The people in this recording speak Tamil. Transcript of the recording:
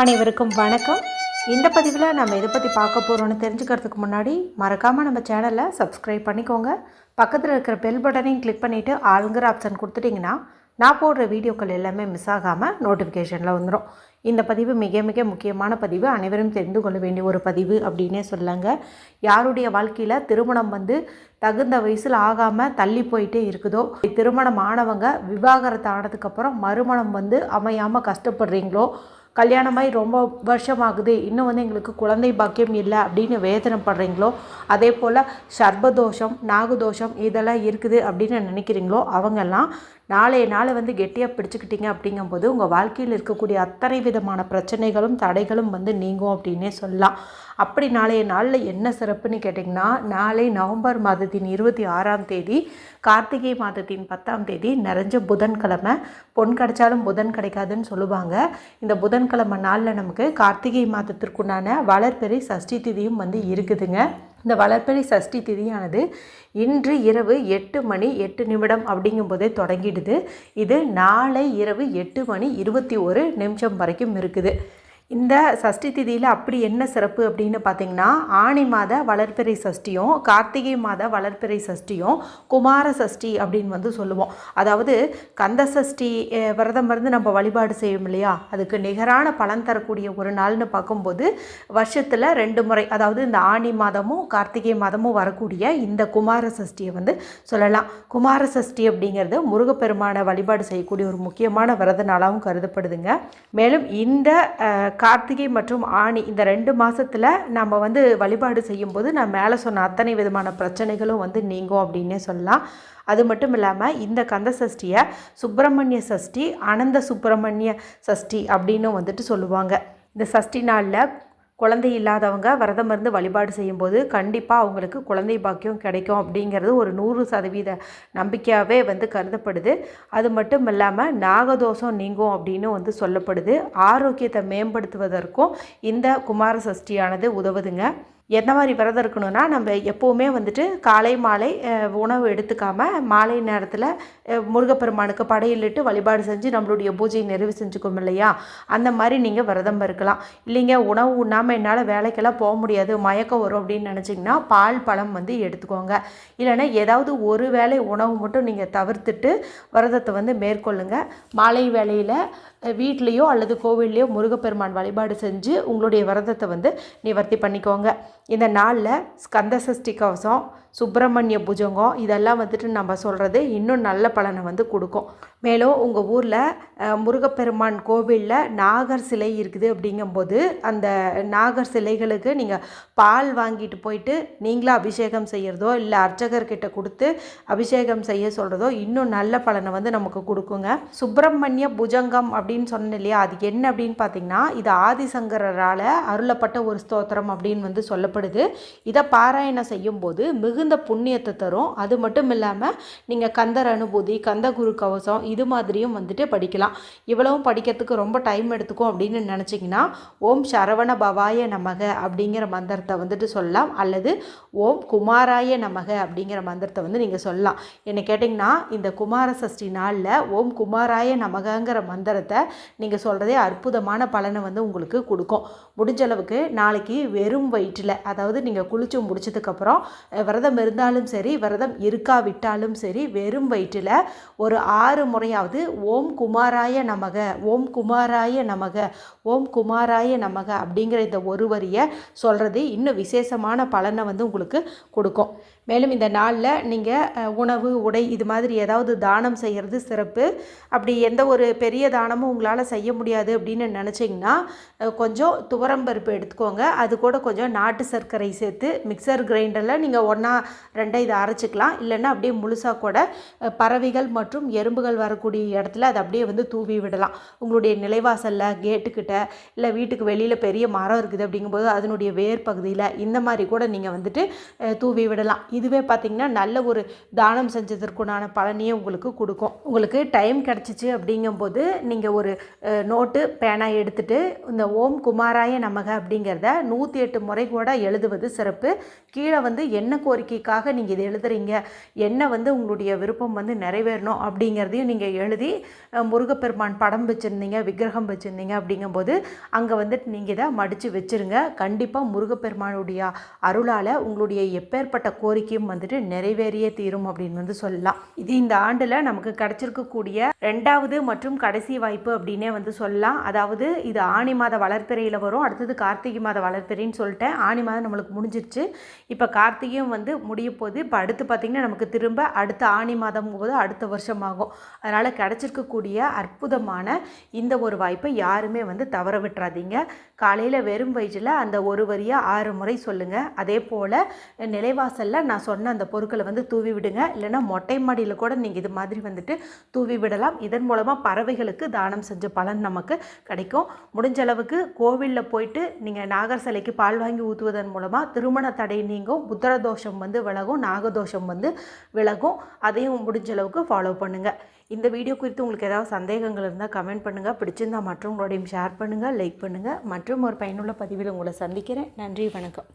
அனைவருக்கும் வணக்கம். இந்த பதிவில் நம்ம எதை பற்றி பார்க்க போகிறோன்னு தெரிஞ்சுக்கிறதுக்கு முன்னாடி மறக்காமல் நம்ம சேனலை சப்ஸ்கிரைப் பண்ணிக்கோங்க. பக்கத்தில் இருக்கிற பெல் பட்டனையும் கிளிக் பண்ணிவிட்டு ஆளுங்கிற ஆப்ஷன் கொடுத்துட்டிங்கன்னா நான் போடுற வீடியோக்கள் எல்லாமே மிஸ் ஆகாமல் நோட்டிஃபிகேஷனில் வந்துடும். இந்த பதிவு மிக மிக முக்கியமான பதிவு, அனைவரும் தெரிந்து கொள்ள வேண்டிய ஒரு பதிவு அப்படின்னே சொல்லாங்க. யாருடைய வாழ்க்கையில் திருமணம் தகுந்த வயசில் ஆகாமல் தள்ளி போயிட்டே இருக்குதோ, திருமணம் ஆனவங்க விவாகரத்து ஆனதுக்கப்புறம் மறுமணம் அமையாமல் கஷ்டப்படுறீங்களோ, கல்யாணமாகி ரொம்ப வருஷம் ஆகுது இன்னும் எங்களுக்கு குழந்தை பாக்கியம் இல்லை அப்படின்னு வேதனைப்படுறீங்களோ, அதே போல் சர்பதோஷம் நாகதோஷம் இதெல்லாம் இருக்குது அப்படின்னு நினைக்கிறீங்களோ, அவங்கெல்லாம் நாளைய நாள் கெட்டியாக பிடிச்சிக்கிட்டீங்க அப்படிங்கும்போது உங்கள் வாழ்க்கையில் இருக்கக்கூடிய அத்தனை விதமான பிரச்சனைகளும் தடைகளும் நீங்கும் அப்படின்னே சொல்லலாம். அப்படி நாளைய நாளில் என்ன சிறப்புன்னு கேட்டிங்கன்னா, நாளை நவம்பர் மாதத்தின் 26ஆம் தேதி கார்த்திகை மாதத்தின் 10ஆம் தேதி நிறைஞ்ச புதன்கிழமை. பொன் கிடைச்சாலும் புதன் கிடைக்காதுன்னு சொல்லுவாங்க. இந்த புதன்கிழமை நாளில் நமக்கு கார்த்திகை மாதத்திற்குண்டான வளர்பிறை சஷ்டி திதியும் இருக்குதுங்க. இந்த வளர்பிறை சஷ்டி திதியானது இன்று இரவு 8:08 அப்படிங்கும்போதே தொடங்கிடுது. இது நாளை இரவு 8:21 வரைக்கும் இருக்குது. இந்த சஷ்டி திதியில் அப்படி என்ன சிறப்பு அப்படின்னு பார்த்திங்கன்னா, ஆனி மாத வளர்பிறை சஷ்டியும் கார்த்திகை மாத வளர்பிறை சஷ்டியும் குமார சஷ்டி அப்படின்னு சொல்லுவோம். அதாவது கந்த சஷ்டி விரதம் நம்ம வழிபாடு செய்யும் இல்லையா, அதுக்கு நிகரான பலன் தரக்கூடிய ஒரு நாள்னு பார்க்கும்போது வருஷத்தில் 2 முறை, அதாவது இந்த ஆனி மாதமும் கார்த்திகை மாதமும் வரக்கூடிய இந்த குமார சஷ்டியை சொல்லலாம். குமார சஷ்டி அப்படிங்கிறது முருகப்பெருமான வழிபாடு செய்யக்கூடிய ஒரு முக்கியமான விரத நாளாகவும் கருதப்படுதுங்க. மேலும் இந்த கார்த்திகை மற்றும் ஆனி இந்த 2 மாதத்தில் நம்ம வழிபாடு செய்யும்போது நான் மேலே சொன்ன அத்தனை விதமான பிரச்சனைகளும் நீங்கும் அப்படின்னே சொல்லலாம். அது மட்டும் இல்லாமல் இந்த கந்த சஷ்டியை சுப்பிரமணிய சஷ்டி, அனந்த சுப்பிரமணிய சஷ்டி அப்படின்னு சொல்லுவாங்க. இந்த சஷ்டி நாளில் குழந்தை இல்லாதவங்க விரதம் இருந்து வழிபாடு செய்யும்போது கண்டிப்பாக அவங்களுக்கு குழந்தை பாக்கியம் கிடைக்கும் அப்படிங்கிறது ஒரு 100% நம்பிக்கையாகவே கருதப்படுது. அது மட்டும் இல்லாமல் நாகதோஷம் நீங்கும் அப்படின்னு சொல்லப்படுது. ஆரோக்கியத்தை மேம்படுத்துவதற்கும் இந்த குமார சஷ்டியானது உதவுதுங்க. என்ன மாதிரி விரதம் இருக்கணும்னா, நம்ம எப்போவுமே காலை மாலை உணவு எடுத்துக்காமல் மாலை நேரத்தில் முருகப்பெருமானுக்கு படையிலிட்டு வழிபாடு செஞ்சு நம்மளுடைய பூஜையை நிறைவு செஞ்சுக்கோம் இல்லையா, அந்த மாதிரி நீங்கள் விரதம் இருக்கலாம். இல்லைங்க உணவு உண்ணாமல் என்னால் வேலைக்கெல்லாம் போக முடியாது, மயக்கம் வரும் அப்படின்னு நினச்சிங்கன்னா பால் பழம் எடுத்துக்கோங்க. இல்லைன்னா ஏதாவது ஒரு வேளை உணவு மட்டும் நீங்கள் தவிர்த்துட்டு விரதத்தை மேற்கொள்ளுங்க. மாலை வேளையில் வீட்லேயோ அல்லது கோவில்லையோ முருகப்பெருமான் வழிபாடு செஞ்சு உங்களுடைய விரதத்தை நிவர்த்தி பண்ணிக்கோங்க. இந்த நாளில் ஸ்கந்த சஷ்டி கவசம், சுப்பிரமணிய புஜங்கம் இதெல்லாம் நம்ம சொல்கிறது இன்னும் நல்ல பலனை கொடுக்கும். மேலும் உங்கள் ஊரில் முருகப்பெருமான் கோவிலில் நாகர் சிலை இருக்குது அப்படிங்கும்போது அந்த நாகர் சிலைகளுக்கு நீங்கள் பால் வாங்கிட்டு போயிட்டு நீங்களாக அபிஷேகம் செய்கிறதோ இல்லை அர்ச்சகர்கிட்ட கொடுத்து அபிஷேகம் செய்ய சொல்கிறதோ இன்னும் நல்ல பலனை நமக்கு கொடுக்குங்க. சுப்பிரமணிய புஜங்கம் அப்படின்னு சொன்னேன் இல்லையா, அது என்ன அப்படின்னு பார்த்தீங்கன்னா, இது ஆதிசங்கரால் அருளப்பட்ட ஒரு ஸ்தோத்திரம் அப்படின்னு சொல்லப்படுது. இதை பாராயணம் செய்யும்போது மிகுந்த புண்ணியத்தை தரும். அது மட்டும் இல்லாமல் நீங்கள் கந்தர் அனுபூதி, கந்த குரு கவசம் இது மாதிரியும் படிக்கலாம். இவ்வளவும் படிக்கிறதுக்கு ரொம்ப டைம் எடுத்துக்கும் அப்படின்னு நினச்சிங்கன்னா ஓம் சரவண பவாய நமக அப்படிங்கிற மந்திரத்தை சொல்லலாம். அல்லது ஓம் குமாராய நமக அப்படிங்கிற மந்திரத்தை நீங்கள் சொல்லலாம். என்ன கேட்டிங்கன்னா, இந்த குமார சஷ்டி நாளில் ஓம் குமாராய நமகங்கிற மந்திரத்தை நீங்கள் சொல்கிறதே அற்புதமான பலனை உங்களுக்கு கொடுக்கும். முடிஞ்ச அளவுக்கு நாளைக்கு வெறும் வயிற்றில், அதாவது நீங்கள் குளிச்சு முடிச்சதுக்கப்புறம் விரதம் இருந்தாலும் சரி விரதம் இருக்காவிட்டாலும் சரி வெறும் வயிற்றில் ஒரு 6 முறையாவது ஓம் குமாராய நமக, ஓம் குமாராய நமக, ஓம் குமாராய நமக அப்படிங்கிற இந்த ஒரு வரியை சொல்கிறது இன்னும் விசேஷமான பலனை உங்களுக்கு கொடுக்கும். மேலும் இந்த நாளில் நீங்கள் உணவு உடை இது மாதிரி ஏதாவது தானம் செய்கிறது சிறப்பு. அப்படி எந்த ஒரு பெரிய தானமும் உங்களால் செய்ய முடியாது அப்படின்னு நினச்சிங்கன்னா கொஞ்சம் துவரம்பருப்பு எடுத்துக்கோங்க. அது கூட கொஞ்சம் நாட்டு சர்க்கரை சேர்த்து மிக்சர் கிரைண்டரில் நீங்கள் 1-2 இதை அரைச்சிக்கலாம். இல்லைன்னா அப்படியே முழுசாக கூட பறவைகள் மற்றும் எறும்புகள் வரக்கூடிய இடத்துல அதை அப்படியே தூவி விடலாம். உங்களுடைய நிலைவாசலில் கேட்டுக்கிட்ட இல்லை வீட்டுக்கு வெளியில் பெரிய மரம் இருக்குது அப்படிங்கும்போது அதனுடைய வேர் பகுதியில் இந்த மாதிரி கூட நீங்கள் தூவி விடலாம். இதுவே பார்த்திங்கன்னா நல்ல ஒரு தானம் செஞ்சதற்குண்டான பலனையே உங்களுக்கு கொடுக்கும். உங்களுக்கு டைம் கிடச்சிச்சு அப்படிங்கும்போது நீங்கள் ஒரு நோட்டு பேனா எடுத்துகிட்டு இந்த ஓம் குமாராய நமக அப்படிங்கிறத 108 முறை கூட எழுதுவது சிறப்பு. கீழே வந்து என்ன கோரிக்கைக்காக நீங்கள் இதை எழுதுறீங்க, என்ன வந்து உங்களுடைய விருப்பம் வந்து நிறைவேறணும் அப்படிங்கிறதையும் நீங்கள் எழுதி முருகப்பெருமான் படம் வச்சுருந்தீங்க, விக்கிரகம் வச்சுருந்தீங்க அப்படிங்கும்போது அங்கே வந்துட்டு நீங்கள் இதை மடித்து வச்சுருங்க. கண்டிப்பாக முருகப்பெருமானுடைய அருளால் உங்களுடைய எப்பேற்பட்ட கோரிக்கையும் வந்துட்டு நிறைவேறியே தீரும் அப்படின்னு வந்து சொல்லலாம். இது இந்த ஆண்டில் நமக்கு கிடச்சிருக்கக்கூடிய 2வது மற்றும் கடைசி வாய்ப்பு அப்படின்னே வந்து சொல்லலாம். அதாவது இது ஆனி மாத வளர்ப்பிறையில் வரும், அடுத்தது கார்த்திகை மாத வளர்ப்பிறைன்னு சொல்லிட்டேன். ஆனி மாதம் நம்மளுக்கு முடிஞ்சிருச்சு, இப்போ கார்த்திகையும் வந்து முடிய போகுது. இப்போ அடுத்து பார்த்திங்கன்னா நமக்கு திரும்ப அடுத்த ஆனி மாதம் போது அடுத்த வருஷம் ஆகும். அதனால் கிடச்சிருக்கக்கூடிய அற்புதமான இந்த ஒரு வாய்ப்பை யாருமே வந்து தவற விட்டுறாதீங்க. காலையில் வெறும் வயிற்றில் அந்த ஒரு வரியை 6 முறை சொல்லுங்கள். அதே போல் நிலைவாசலில் நான் சொன்ன அந்த பொருட்களை வந்து தூவி விடுங்க. இல்லைன்னா மொட்டை மாடியில் கூட நீங்கள் இது மாதிரி வந்துட்டு தூவி விடலாம். இதன் மூலமாக பறவைகளுக்கு தானம் செஞ்ச பலன் நமக்கு கிடைக்கும். முடிஞ்ச அளவுக்கு கோவிலில் போயிட்டு நீங்கள் நாகர் சிலைக்கு பால் வாங்கி ஊற்றுவதன் மூலமாக திருமண தடை நீங்கும், புத்திரதோஷம் வந்து விலகும், நாகதோஷம் வந்து விலகும். அதையும் முடிஞ்ச அளவுக்கு ஃபாலோ பண்ணுங்கள். இந்த வீடியோ குறித்து உங்களுக்கு ஏதாவது சந்தேகங்கள் இருந்தால் கமெண்ட் பண்ணுங்கள். பிடிச்சிருந்தால் மற்றவங்களோடையும் ஷேர் பண்ணுங்கள், லைக் பண்ணுங்கள். மற்றும் ஒரு பயனுள்ள பதிவில் உங்களை சந்திக்கிறேன். நன்றி, வணக்கம்.